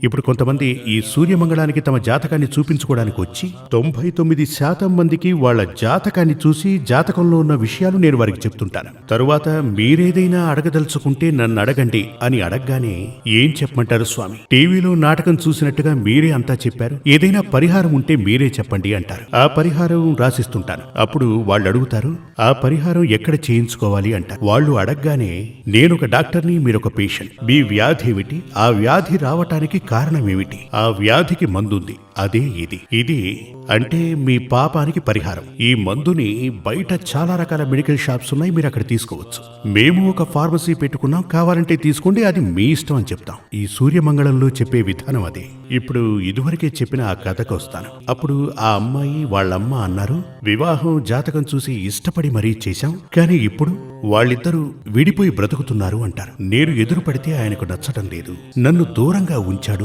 ఇప్పుడు కొంతమంది ఈ సూర్యమంగళానికి తమ జాతకాన్ని చూపించుకోవడానికి వచ్చి 99% మందికి వాళ్ళ జాతకాన్ని చూసి జాతకంలో ఉన్న విషయాలు నేను వారికి చెప్తుంటాను. తరువాత మీరేదైనా అడగదలుచుకుంటే నన్ను అడగండి అని అడగగానే ఏం చెప్పమంటారు స్వామి, టీవీలో నాటకం చూసినట్టుగా మీరే అంతా చెప్పారు, ఏదైనా పరిహారం ఉంటే మీరే చెప్పండి అంటారు. ఆ పరిహారం రాసిస్తుంటాను. అప్పుడు వాళ్ళు అడుగుతారు, ఆ పరిహారం ఎక్కడ చేయించుకోవాలి అంటారు. వాళ్ళు అడగగానే నేనొక డాక్టర్ని, మీరొక పేషెంట్, మీ వ్యాధి ఏమిటి, ఆ వ్యాధి రావటానికి కారణమేమిటి, ఆ వ్యాధికి మందుంది, అదే ఇది అంటే మీ పాపానికి పరిహారం. ఈ మందుని బయట చాలా రకాల మెడికల్ షాప్స్ ఉన్నాయి, మీరు అక్కడ తీసుకోవచ్చు. మేము ఒక ఫార్మసీ పెట్టుకున్నాం, కావాలంటే తీసుకోండి, అది మీ ఇష్టం అని చెప్తాం. ఈ సూర్యమంగళంలో చెప్పే విధానం అదే. ఇప్పుడు ఇదివరకే చెప్పిన ఆ కథకు వస్తాను. అప్పుడు ఆ అమ్మాయి వాళ్ళమ్మ అన్నారు, వివాహం జాతకం చూసి ఇష్టపడి మరీ చేశాం, కానీ ఇప్పుడు వాళ్ళిద్దరూ విడిపోయి బ్రతుకుతున్నారు అంటారు. నేను ఎదురు పడితే ఆయనకు నచ్చటం లేదు, నన్ను దూరంగా ఉంచాడు